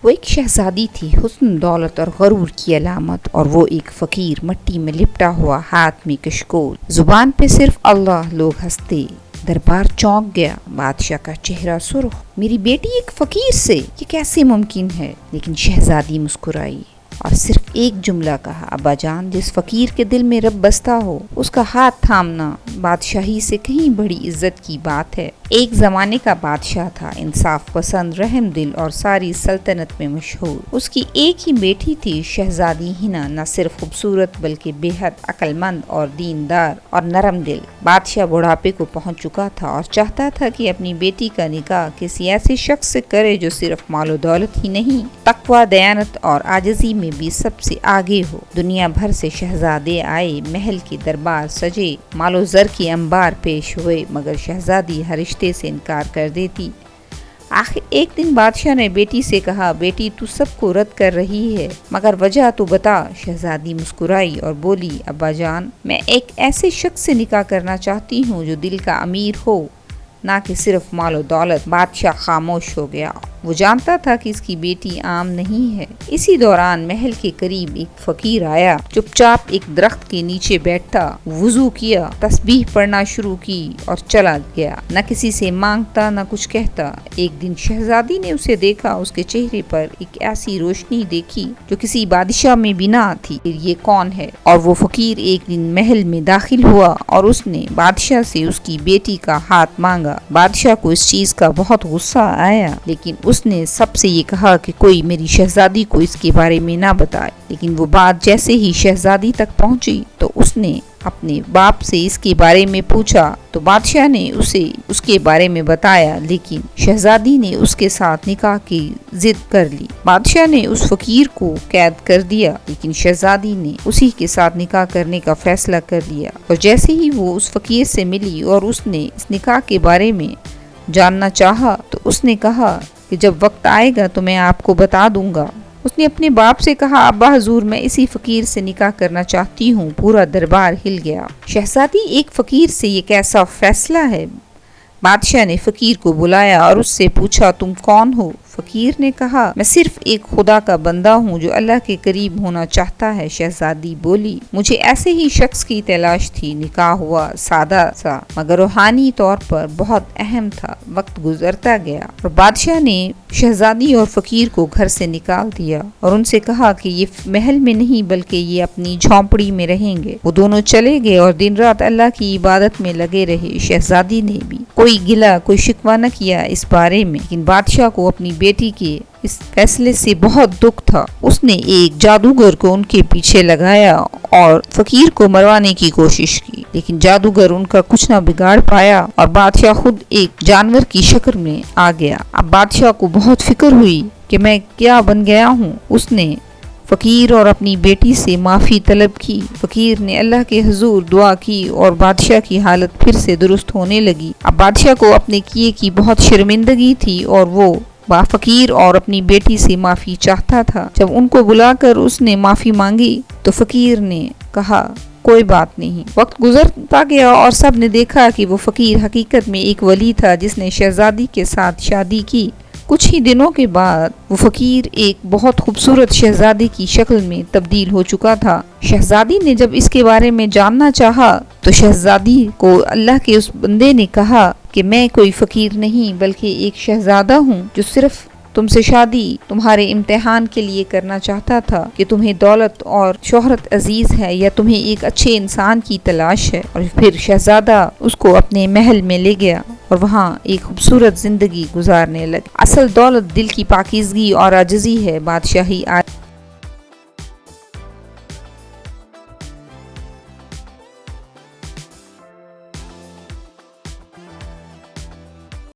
وہ ایک شہزادی تھی، حسن دولت اور غرور کی علامت، اور وہ ایک فقیر، مٹی میں لپٹا ہوا، ہاتھ میں کشکول، زبان پہ صرف اللہ. لوگ ہنستے، دربار چونک گیا، بادشاہ کا چہرہ سرخ. میری بیٹی ایک فقیر سے، یہ کیسے ممکن ہے؟ لیکن شہزادی مسکرائی اور صرف ایک جملہ کہا، ابا جان، جس فقیر کے دل میں رب بستا ہو اس کا ہاتھ تھامنا بادشاہی سے کہیں بڑی عزت کی بات ہے. ایک زمانے کا بادشاہ تھا، انصاف پسند، رحم دل اور ساری سلطنت میں مشہور. اس کی ایک ہی بیٹی تھی، شہزادی ہنا، نہ صرف خوبصورت بلکہ بے حد عقل مند اور دیندار اور نرم دل. بادشاہ بڑھاپے کو پہنچ چکا تھا اور چاہتا تھا کہ اپنی بیٹی کا نکاح کسی ایسے شخص سے کرے جو صرف مال و دولت ہی نہیں، تقوی، دیانت اور عاجزی میں بھی سب سے آگے ہو. دنیا بھر سے شہزادے آئے، محل کے دربار سجے، مال و زر کے انبار پیش ہوئے، مگر شہزادی ہر رشتے سے انکار کر دیتی. آخر ایک دن بادشاہ نے بیٹی سے کہا، بیٹی تو سب کو رد کر رہی ہے، مگر وجہ تو بتا. شہزادی مسکرائی اور بولی، ابا جان، میں ایک ایسے شخص سے نکاح کرنا چاہتی ہوں جو دل کا امیر ہو، نہ کہ صرف مال و دولت. بادشاہ خاموش ہو گیا، وہ جانتا تھا کہ اس کی بیٹی عام نہیں ہے. اسی دوران محل کے قریب ایک فقیر آیا، چپ چاپ ایک درخت کے نیچے بیٹھا، وضو کیا، تسبیح پڑھنا شروع کی اور چلا گیا، نہ کسی سے مانگتا نہ کچھ کہتا. ایک دن شہزادی نے اسے دیکھا، اس کے چہرے پر ایک ایسی روشنی دیکھی جو کسی بادشاہ میں بھی نہ تھی. یہ کون ہے؟ اور وہ فقیر ایک دن محل میں داخل ہوا اور اس نے بادشاہ سے اس کی بیٹی کا ہاتھ مانگا. بادشاہ کو اس چیز کا بہت غصہ آیا، لیکن اس نے سب سے یہ کہا کہ کوئی میری شہزادی کو اس کے بارے میں نہ بتائے. لیکن وہ بات جیسے ہی شہزادی تک پہنچی تو اس نے اپنے باپ سے اس کے بارے میں پوچھا تو بادشاہ نے اسے اس کے بارے میں بتایا، لیکن شہزادی نے اس کے ساتھ نکاح کی ضد کر لی. بادشاہ نے اس فقیر کو قید کر دیا، لیکن شہزادی نے اسی کے ساتھ نکاح کرنے کا فیصلہ کر لیا. اور جیسے ہی وہ اس فقیر سے ملی اور اس نے اس نکاح کے بارے میں جاننا چاہا تو اس نے کہا کہ جب وقت آئے گا تو میں آپ کو بتا دوں گا. اس نے اپنے باپ سے کہا، ابا حضور، میں اسی فقیر سے نکاح کرنا چاہتی ہوں. پورا دربار ہل گیا. شہزادی، ایک فقیر سے یہ کیسا فیصلہ ہے؟ بادشاہ نے فقیر کو بلایا اور اس سے پوچھا، تم کون ہو؟ فقیر نے کہا، میں صرف ایک خدا کا بندہ ہوں جو اللہ کے قریب ہونا چاہتا ہے. شہزادی بولی، مجھے ایسے ہی شخص کی تلاش تھی. نکاح ہوا، سادہ سا مگر روحانی طور پر بہت اہم تھا. وقت گزرتا گیا اور بادشاہ نے شہزادی اور فقیر کو گھر سے نکال دیا اور ان سے کہا کہ یہ محل میں نہیں بلکہ یہ اپنی جھونپڑی میں رہیں گے. وہ دونوں چلے گئے اور دن رات اللہ کی عبادت میں لگے رہے. شہزادی نے بھی کوئی گلہ کوئی شکوہ نہ کیا اس بارے میں، لیکن بادشاہ کو اپنی بیٹی کے اس فیصلے سے بہت دکھ تھا. اس نے ایک جادوگر کو ان کے پیچھے لگایا اور فقیر کو مروانے کی کوشش کی، لیکن جادوگر ان کا کچھ نہ بگاڑ پایا اور بادشاہ خود ایک جانور کی شکل میں آ گیا. اب بادشاہ کو بہت فکر ہوئی کہ میں کیا بن گیا ہوں. اس نے فقیر اور اپنی بیٹی سے معافی طلب کی. فقیر نے اللہ کے حضور دعا کی اور بادشاہ کی حالت پھر سے درست ہونے لگی. اب بادشاہ کو اپنے کیے کی بہت شرمندگی تھی اور وہ فقیر اور اپنی بیٹی سے معافی چاہتا تھا. جب ان کو بلا کر اس نے معافی مانگی تو فقیر نے کہا، کوئی بات نہیں. وقت گزرتا گیا اور سب نے دیکھا کہ وہ فقیر حقیقت میں ایک ولی تھا جس نے شہزادی کے ساتھ شادی کی. کچھ ہی دنوں کے بعد وہ فقیر ایک بہت خوبصورت شہزادی کی شکل میں تبدیل ہو چکا تھا. شہزادی نے جب اس کے بارے میں جاننا چاہا تو شہزادی کو اللہ کے اس بندے نے کہا کہ میں کوئی فقیر نہیں بلکہ ایک شہزادہ ہوں جو صرف تم سے شادی تمہارے امتحان کے لیے کرنا چاہتا تھا کہ تمہیں دولت اور شہرت عزیز ہے یا تمہیں ایک اچھے انسان کی تلاش ہے. اور پھر شہزادہ اس کو اپنے محل میں لے گیا اور وہاں ایک خوبصورت زندگی گزارنے لگے. اصل دولت دل کی پاکیزگی اور عاجزی ہے. بادشاہی